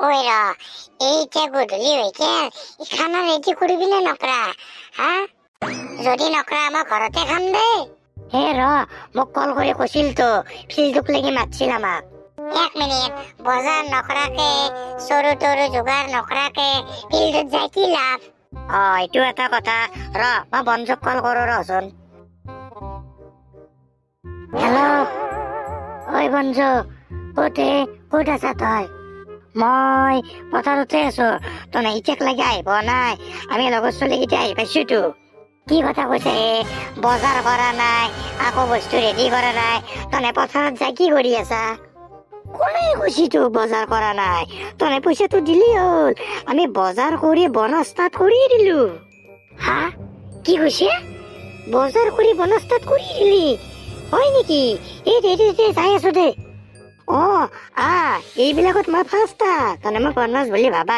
ওই র এইটা গধূলি হইকে খানা রেডি করবি না নকরা হ্যাঁ যদি নকরা আমার ঘরতে খাম দে হে র মোক কল করে কছিল তো ফিল্ডুক লাগি মাতছিল আমাক 1 মিনিট বজাৰ নকৰাকে সৰু তৰু যোগাৰ নকৰাকে ফিল্ডত যাই কি লাভ এইটো এটা কথা ৰ মই বন্ধুক কল কৰো ৰচোন হেল্ল' ঐ বন্ধু ক'ত আছা তই মই পথাৰতে আছো তই ইতিয়াক লাগি আহিব নাই আমি লগৰ ছোৱালীকেইটা আহি পাইছোতো কি কথা কৈছে বজাৰ কৰা নাই আকৌ বস্তু ৰেডি কৰা নাই তনে পথাৰত যাই কি কৰি আছা কোনে কৈছি তো বজাৰ কৰা নাই তনে পইচাটো দিলি হ'ল আমি বজাৰ কৰি বনা ষ্টাৰ্ট কৰি দিলো হা কি কৈছে বজাৰ কৰি বনা ষ্টাৰ্ট কৰি দিলি হয় নেকি এই দে যাই আছো দে এইবিলাকত মই ফাৰ্ষ্ট তনে মই বনমাছ বুলি ভাবা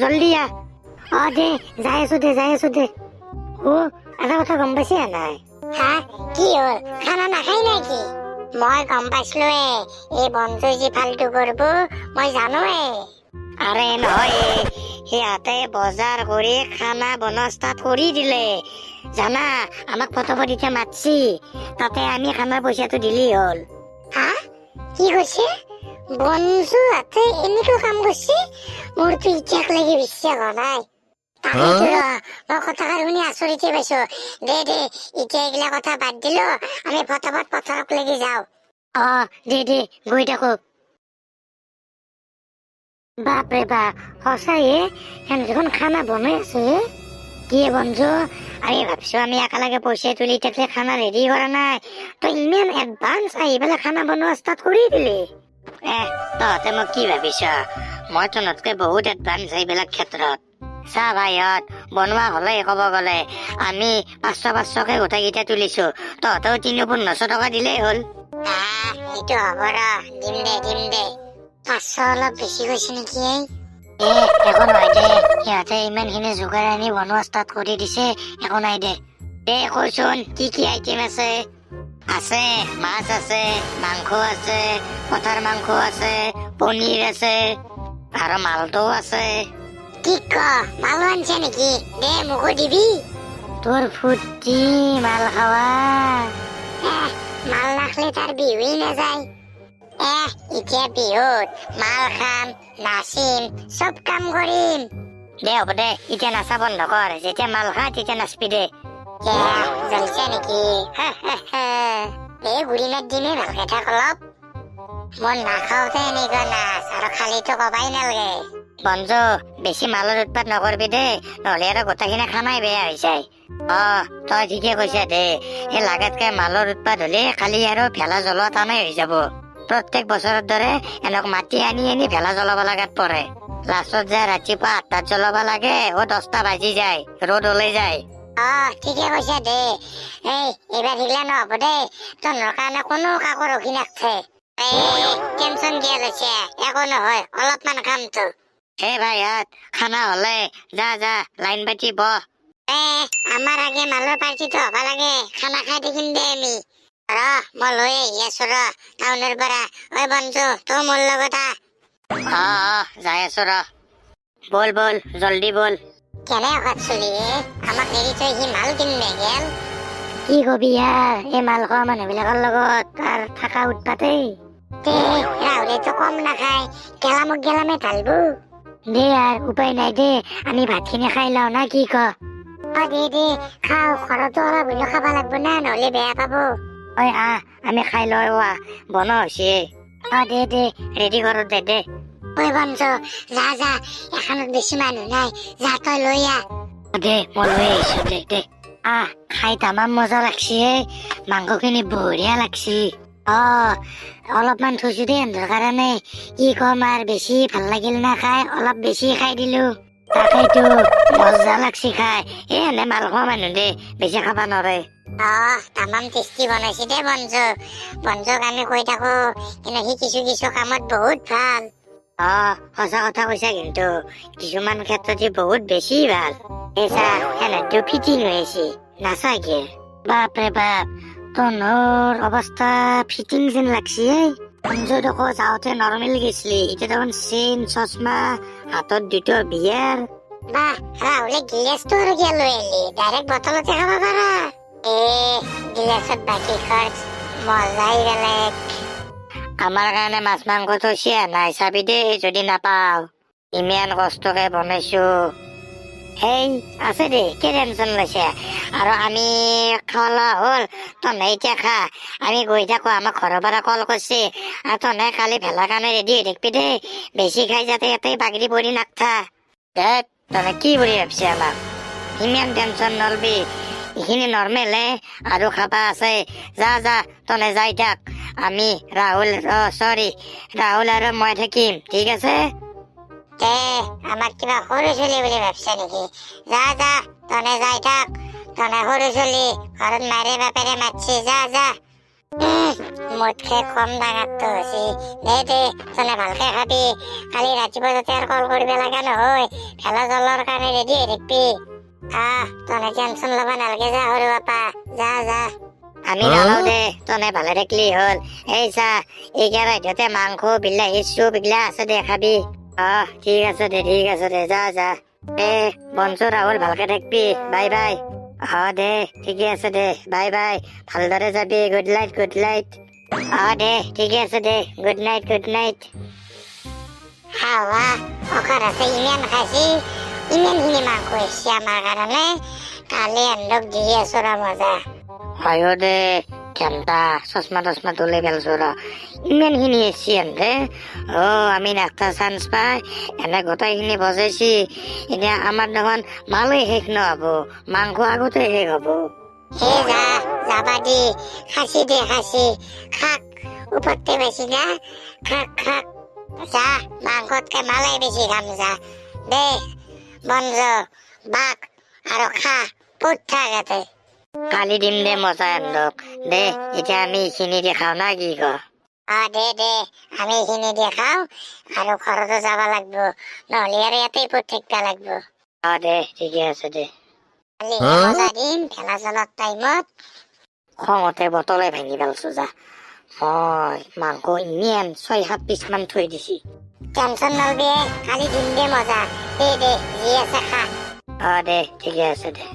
জলদি দে যাই আছো দে এটা কথা গম পাইছে নাই হা কি হ'ল খানা নাখাই নেকি মই গম পাইছিলোৱে এই বন্ধু যি ফাল্টু কৰিব মই জানোৱে আৰে নহয় সিহঁতে বজাৰ কৰি খানা বনোৱা ষ্টাৰ্ট কৰি দিলে জানা আমাক ফটোফট এতিয়া মাতছি তাতে আমি খানাৰ পইচাটো দিলি হ'ল হা কি কৈছে বন্ধু হাতে এনেকুৱা কাম কৰিছে মোৰতো ইতিয়াক লাগি বিশ্বাস হোৱা নাই মই কথাষাৰ শুনি আচৰিতে পাইছো দে এতিয়া এইগিলা কথা বাদ দিলো আমি ফটাফট পথাৰত লাগি যাওঁ দে গৈ থাকো বাপৰে বাপ সঁচায়ে হেন দেখোন খানা বনাই আছে কি বন্ধু আমি ভাবছো আমি একেলগে পইচা তুলি থাকলে খানা ৰেডি কৰা নাই তই ইমান এডভান্স আহি পেলাই খানা বনোৱা ষ্টাৰ্ট কৰি দিলি তহঁতে মোক কি ভাবিছ মই তোতকৈ বহুত এডভান্স এইবিলাক ক্ষেত্ৰত চা ভাইহঁত বনোৱা হলে ক'ব গ'লে আমি 500-500কে গোটেইকেইটা তুলিছো তহঁতেও 300-500 টকা দিলেই হ'ল সেইটো হ'ব ৰ দিম দে 500 অলপ বেছি গৈছে নেকি একো নহয় দে সিহঁতে ইমানখিনি যোগাৰ আনি বনোৱা ষ্টাৰ্ট কৰি দিছে একো নাই দে কৈছোন কি আইটেম আছে মাছ আছে মাংস আছে পথাৰ মাংস আছে পনীৰ আছে আৰু মালটো আছে কি ক মাল আনছে নেকি দে মোকো দিবি তোৰ ফুটি মাল খাৱা মাল নাখলে তাৰ বিহুই নাযায় এতিয়া বিহুত মাল খাম নাচিম চব কাম কৰিম দে হ'ব দে এতিয়া নাচা বন্ধ কৰ যেতিয়া মাল খা তেতিয়া নাচবি দে জ্বলছে নেকি গুৰি মাত দিমে ভালকে থাক অলপ মই নাখাওতে এনেকুৱা নাচ আৰু খালিতো কবাই নালাগে বন্ধু বেছি মালৰ উৎপাত নকৰবি দে নহলে আৰু গোটেইখিনি খানাই বেয়া হৈ যায় তই ঠিকে কৈছা দে এই লাগাতকে মালৰ উৎপাত হলে খালি আৰু ভেলা জ্বলোৱা টানেই হৈ যাব প্ৰত্যেক বছৰৰ দৰে এনেক মাটি আনি ভেলা জ্বলাব লগাত পৰে লাষ্টত যায় ৰাতিপুৱা 8টাত জ্বলাব লাগে 10টা বাজি যায় ৰ'দ ওলাই যায় ঠিকে কৈছা দে এইবাৰ হিলা নহব দে তোৰ কাৰণে কোনো কাকো ৰখি নাথে টেনচন দিয়া লৈছে একো নহয় অলপমান কামটো ভাইহঁত খানা হলে যা লাইন পাতি বহ আমাৰ আগে মালৰ পাৰ্টিটো হব লাগে খানা খাই দেখিম দে আমি মই লৈ আহি আছো টাউনৰ পৰা বন্ধু তই মোৰ লগত যাই আছো বল জলদি বল কেনে অকাত চলি আমাক এৰি থৈ সি মাল কিনবে গেল কি কবি এই মাল খোৱা মানুহ বিলাকৰ লগত তাৰ থাকা উৎপাতেই ৰাহুলেতো কম নাখায় গেলামে ঢালবো দে উপায় নাই দে আমি ভাতখিনি খাই লওঁ না কি ক দে খাওঁ ঘৰতো অলপ হলেও খাব লাগব না নহলে বেয়া পাব আমি খাই লওঁ বনোৱা হৈছে দে ৰেডি কৰো দে বন্ধু যা এখনত বেছি মানুহ নাই যা তই লৈ দে মই লৈ আহিছো দে খাই তামাম মজা লাগছি মাংসখিনি বঢ়িয়া লাগছি অলপমান থৈছো দেই এন্দৰ কাৰণে কি কম আৰু বেছি ভাল লাগিল না খাই অলপ বেছি খাই দিলো তাকেইতো মজা লাগছি খাই এনে মাল খোৱা মানুহ দে বেছি খাব নোৱাৰে তামাম টেষ্টি বনাইছে দে বন্ধুক আমি কৈ থাকো কিন্তু সি কিছু কামত বহুত ভাল সঁচা কথা কৈছা কিন্তু কিছুমান ক্ষেত্ৰত বহুত বেছি ভাল এনেটো ফিটিং হৈ আছে নাচাগে বাপৰে বাপ তোৰ অৱস্থা ফিটিং যেন লাগছি মঞ্জু দেখো যাওঁতে নৰ্মেল গেছলি এতিয়া দেখোন চেইন চশমা হাতত দুটো বিয়াৰ বাহ ৰাহুলে গিলাচটো আৰু কিয় লৈ আহিলি ডাইৰেক্ট বটলতে খাব পাৰা গিলাচত বাকী খৰচ মজাই বেলেগ আমাৰ কাৰণে মাছ মাংস থৈছে নাই চাবি দেই যদি নাপাও ইমান কষ্টকে বনাইছো সেই আছে দে কি টেনচন লৈছে আৰু আমি খাওয়া হ'ল তনে এতিয়া খা আমি গৈ থাকো আমাৰ ঘৰৰ পৰা কল কৰিছে আৰু তনে কালি ভেলা কাৰণে ৰেডি হৈ থাকিবি দেই বেছি খাই যাতে ইয়াতে বাগৰি পৰি নাথা দে তনে কি বুলি ভাবছি আমাক ইমান টেনচন নলবি এইখিনি নৰ্মেলে আৰু খাবা আছে যা যা তনে যাই থাক আমি ৰাহুল ৰাহুল আৰু মই থাকিম ঠিক আছে আমাক কিবা সৰু চলি বুলি ভাবছে নেকি যা যা তনে যাই থাক তনে সৰু চলি ঘৰত মাৰে বাপেৰে মাতছি যা যা মোতকে কম ডাঙৰটো হৈছি দে তনে ভালকে খাবি কালি ৰাতিপুৱা যাতে আৰু কল কৰিব লগা নহয় ভেলা জলৰ কাৰণে ৰেডি হৈ থাকিবি তনে টেনচন ল'ব নালাগে যা সৰু বাপা যা যা আমি নালাও দে তনে ভালে থাকিলি হ'ল এই চা এই কেৰাহীতে মাংস বিলাহী চুপ এইগিলা আছে দে খাবি ঠিক আছে দে যা যা বঞ্চু ৰাহুল ভালকে থাকবি বাই বাই দে ঠিকে আছে দে বাই বাই ভালদৰে যাবি গুড লাইট দে ঠিকে আছে দে গুড নাইট হাৱা অখাৰ আছে ইমান খাইছি ইমানখিনি মাংস এসছি আমাৰ কাৰণে কালি এন্দক দি আছো ৰ মজা হয় দে কেনটা চশমা টচমা তুলি পেলছো ৰ ইমানখিনি এসছি এন্দে আমি নাস্তা চান্স পাই এনে গোটেইখিনি বজাইছি এতিয়া আমাৰ দেখোন মালেই শেষ নহব মাংস আগতে শেষ হব যাবা দি খাচি দে খাচি খাক ওপৰতে বেছি না খাক যা মাংসতকে মালেই বেছি খাম যা দে বঞ্জ বাক আৰু খা পুত থাক ইয়াতে কালি দিম দে মজা এন্দক দে এতিয়া আমি এইখিনি দি খাওঁ না কি ক দে আমি এইখিনি দি খাওঁ আৰু ঘৰতো যাব লাগব নহলে আৰু ইয়াতে পুত থাকিব লাগব দে ঠিকে আছে দে কালি মজা দিম ভেলা জলৰ টাইমত খঙতে বটলে ভাঙি পেলছো যা মই মাংস ইমান 6-7 পিচ মান থৈ দিছি টেনচন নলবি কালি দিম দে মজা দে যি আছে খা দে ঠিকে আছে দে